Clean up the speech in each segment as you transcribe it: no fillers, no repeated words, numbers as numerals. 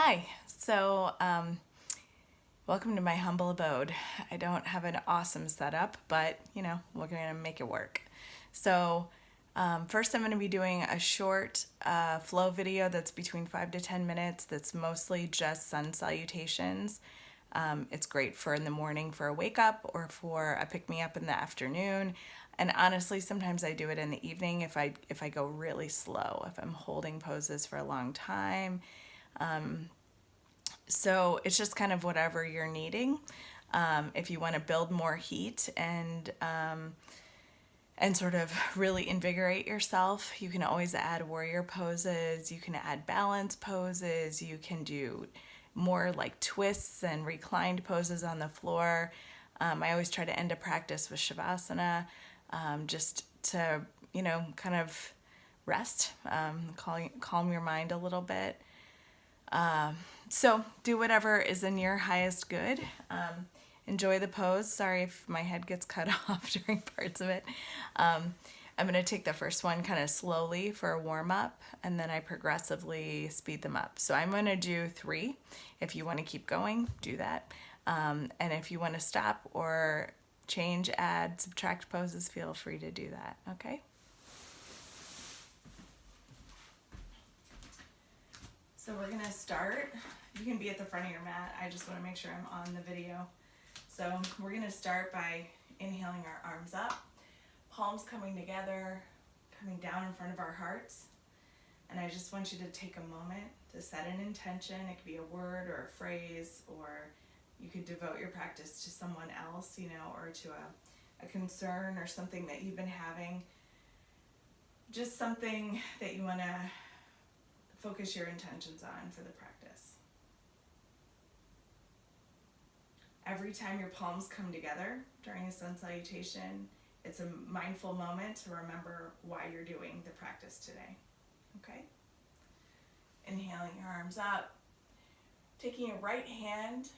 Hi, welcome to my humble abode. I don't have an awesome setup, but we're gonna make it work. First I'm gonna be doing a short flow video that's between 5 to 10 minutes that's mostly just sun salutations. It's great for in the morning for a wake up or for a pick me up in the afternoon. And honestly, sometimes I do it in the evening if I go really slow, if I'm holding poses for a long time. So it's just kind of whatever you're needing. If you want to build more heat and sort of really invigorate yourself, you can always add warrior poses. You can add balance poses. You can do more like twists and reclined poses on the floor. I always try to end a practice with shavasana, just to kind of rest, calm your mind a little bit. So do whatever is in your highest good. Enjoy the pose. Sorry if my head gets cut off during parts of it. I'm going to take the first one kind of slowly for a warm up, and then I progressively speed them up. So I'm going to do 3. If you want to keep going, do that. And if you want to stop or change, add, subtract poses, feel free to do that. Okay? So we're gonna start. You can be at the front of your mat. I just want to make sure I'm on the video. So we're gonna start by inhaling our arms up, palms coming together, coming down in front of our hearts. And I just want you to take a moment to set an intention. It could be a word or a phrase, or you could devote your practice to someone else, or to a concern or something that you've been having. Just something that you want to focus your intentions on for the practice. Every time your palms come together during a sun salutation, it's a mindful moment to remember why you're doing the practice today. Okay? Inhaling your arms up, taking your right hand,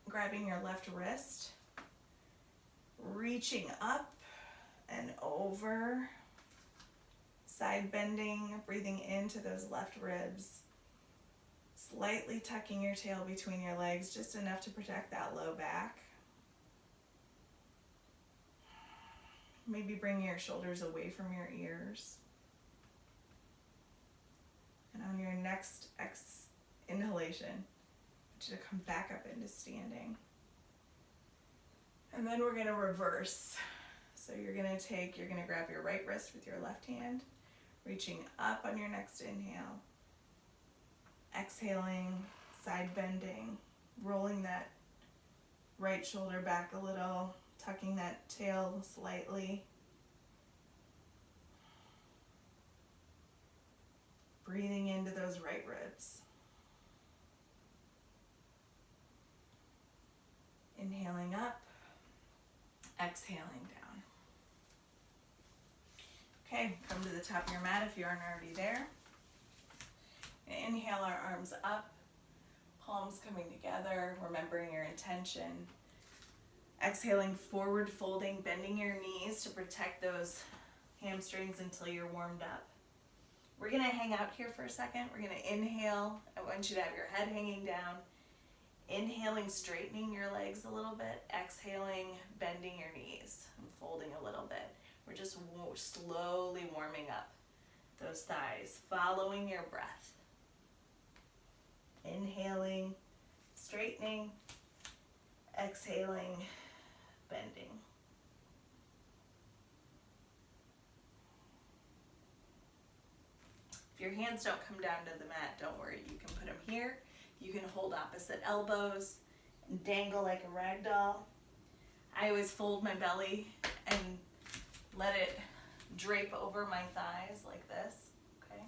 grabbing your left wrist, reaching up and over, side bending, breathing into those left ribs, slightly tucking your tail between your legs, just enough to protect that low back. Maybe bring your shoulders away from your ears. And on your next inhalation, I want you to come back up into standing. And then we're going to reverse. So you're going to grab your right wrist with your left hand, reaching up on your next inhale, exhaling, side bending, rolling that right shoulder back a little, tucking that tail slightly. Breathing into those right ribs. Inhaling up, exhaling down. Okay, come to the top of your mat if you aren't already there. Inhale our arms up, palms coming together, remembering your intention. Exhaling, forward folding, bending your knees to protect those hamstrings until you're warmed up. We're going to hang out here for a second. We're going to inhale. I want you to have your head hanging down. Inhaling, straightening your legs a little bit. Exhaling, bending your knees and folding a little bit. We're just slowly warming up those thighs, following your breath. Inhaling, straightening, exhaling, bending. If your hands don't come down to the mat, don't worry. You can put them here. You can hold opposite elbows and dangle like a rag doll. I always fold my belly and let it drape over my thighs like this. Okay.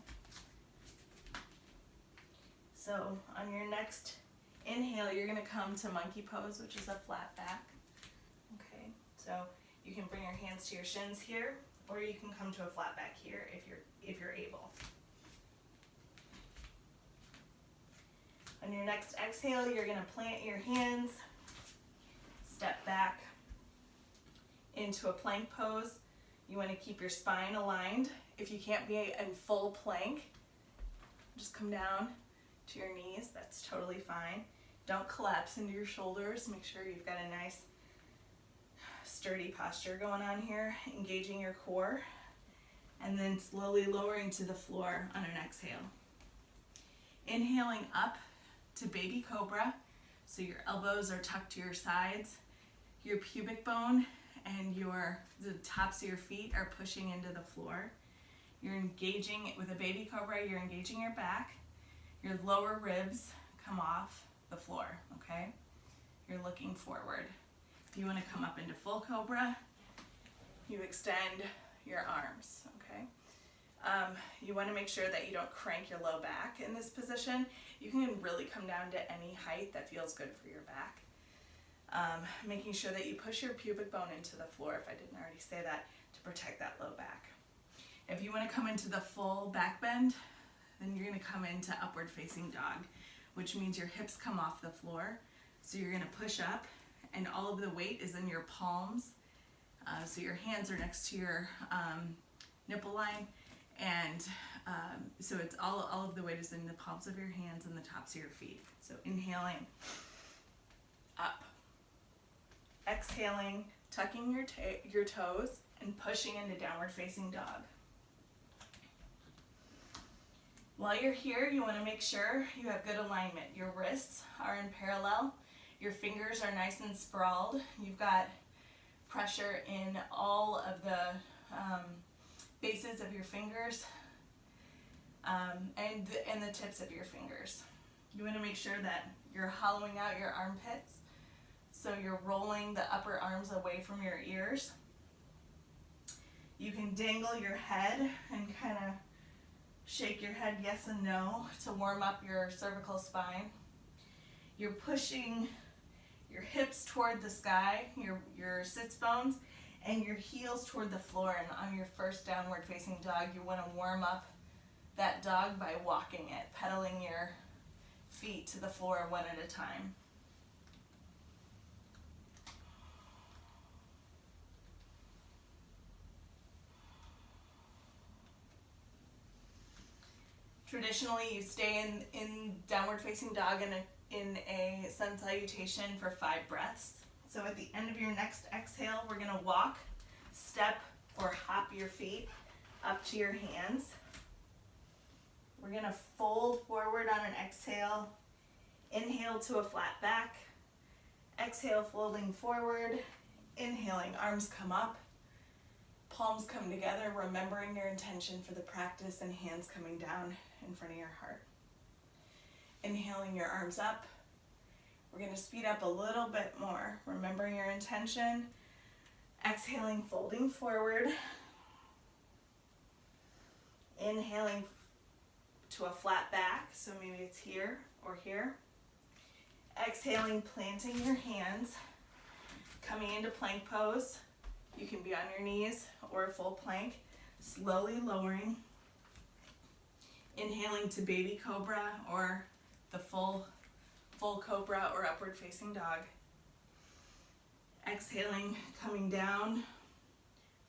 So on your next inhale, you're going to come to monkey pose, which is a flat back. Okay. So you can bring your hands to your shins here, or you can come to a flat back here if you're able. On your next exhale, you're going to plant your hands, step back into a plank pose. You want to keep your spine aligned. If you can't be in full plank, just come down to your knees. That's totally fine. Don't collapse into your shoulders. Make sure you've got a nice sturdy posture going on here, engaging your core, and then slowly lowering to the floor on an exhale. Inhaling up to baby cobra, so your elbows are tucked to your sides, your pubic bone and the tops of your feet are pushing into the floor. You're engaging with a baby cobra, you're engaging your back, your lower ribs come off the floor, okay? You're looking forward. If you want to come up into full cobra, you extend your arms, okay? You want to make sure that you don't crank your low back in this position. You can really come down to any height that feels good for your back. Making sure that you push your pubic bone into the floor, if I didn't already say that, to protect that low back. If you want to come into the full back bend, then you're going to come into upward facing dog, which means your hips come off the floor. So you're going to push up and all of the weight is in your palms. So your hands are next to your nipple line, and so it's all of the weight is in the palms of your hands and the tops of your feet. So inhaling up, exhaling, tucking your toes and pushing into downward facing dog. While you're here, you want to make sure you have good alignment. Your wrists are in parallel, your fingers are nice and sprawled. You've got pressure in all of the bases of your fingers and the tips of your fingers. You want to make sure that you're hollowing out your armpits, so you're rolling the upper arms away from your ears. You can dangle your head and kind of shake your head yes and no to warm up your cervical spine. You're pushing your hips toward the sky, your sits bones, and your heels toward the floor. And on your first downward facing dog, you want to warm up that dog by walking it, pedaling your feet to the floor one at a time. Traditionally, you stay in downward facing dog in a sun salutation for 5 breaths. So at the end of your next exhale, we're going to walk, step, or hop your feet up to your hands. We're going to fold forward on an exhale, inhale to a flat back, exhale folding forward, inhaling, arms come up, palms come together, remembering your intention for the practice, and hands coming down in front of your heart. Inhaling your arms up. We're going to speed up a little bit more, remembering your intention. Exhaling, folding forward. Inhaling to a flat back, so maybe it's here or here. Exhaling, planting your hands, coming into plank pose. You can be on your knees or a full plank, slowly lowering. Inhaling to baby cobra or the full cobra or upward facing dog. Exhaling, coming down,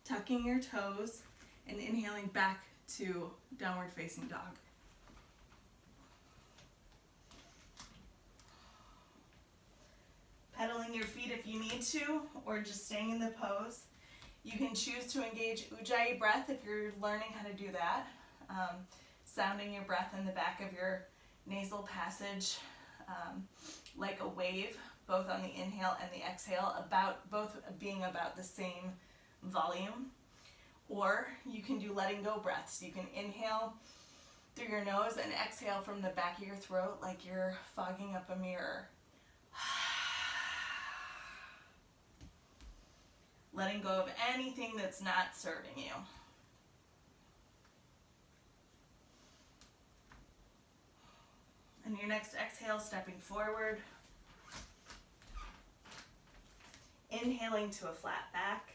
tucking your toes, and inhaling back to downward facing dog. Pedaling your feet if you need to, or just staying in the pose. You can choose to engage Ujjayi breath if you're learning how to do that. Sounding your breath in the back of your nasal passage like a wave, both on the inhale and the exhale, both being about the same volume. Or you can do letting go breaths. You can inhale through your nose and exhale from the back of your throat like you're fogging up a mirror. Letting go of anything that's not serving you. And your next exhale, stepping forward. Inhaling to a flat back.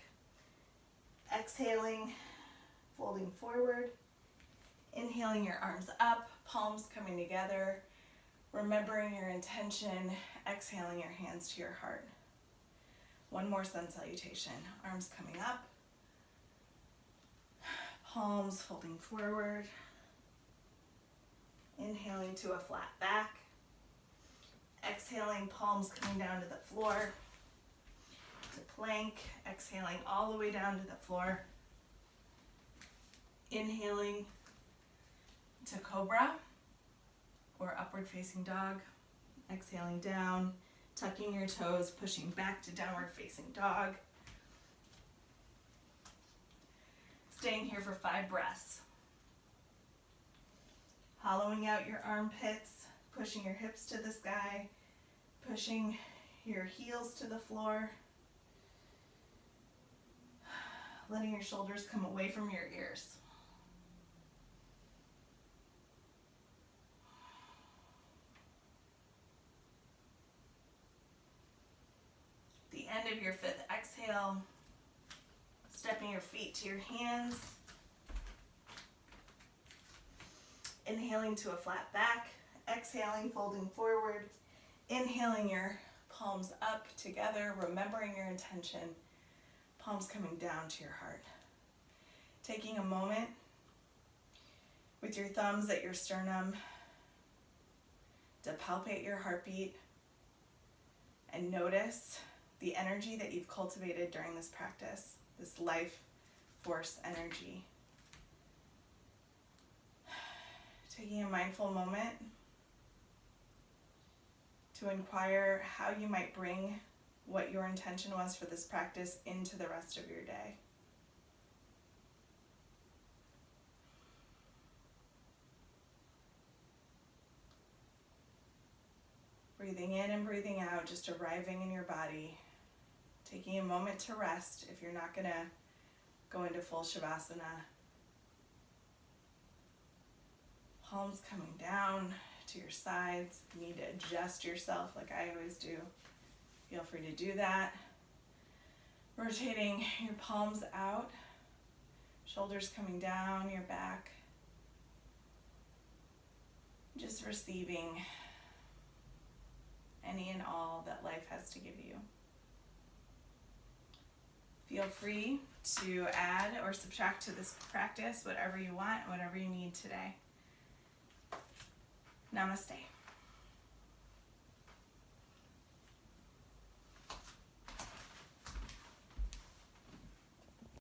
Exhaling, folding forward. Inhaling your arms up, palms coming together. Remembering your intention, exhaling your hands to your heart. One more sun salutation. Arms coming up. Palms folding forward. Inhaling to a flat back. Exhaling, palms coming down to the floor. To plank, exhaling all the way down to the floor. Inhaling to cobra or upward facing dog. Exhaling down, tucking your toes, pushing back to downward facing dog. Staying here for 5 breaths. Hollowing out your armpits, pushing your hips to the sky, pushing your heels to the floor, letting your shoulders come away from your ears. The end of your 5th exhale, stepping your feet to your hands. Inhaling to a flat back, exhaling, folding forward. Inhaling your palms up together, remembering your intention. Palms coming down to your heart. Taking a moment with your thumbs at your sternum to palpate your heartbeat and notice the energy that you've cultivated during this practice, this life force energy. Taking a mindful moment to inquire how you might bring what your intention was for this practice into the rest of your day. Breathing in and breathing out, just arriving in your body. Taking a moment to rest if you're not going to go into full Shavasana. Palms coming down to your sides. If you need to adjust yourself like I always do, feel free to do that. Rotating your palms out, shoulders coming down your back. Just receiving any and all that life has to give you. Feel free to add or subtract to this practice whatever you want, whatever you need today. Namaste.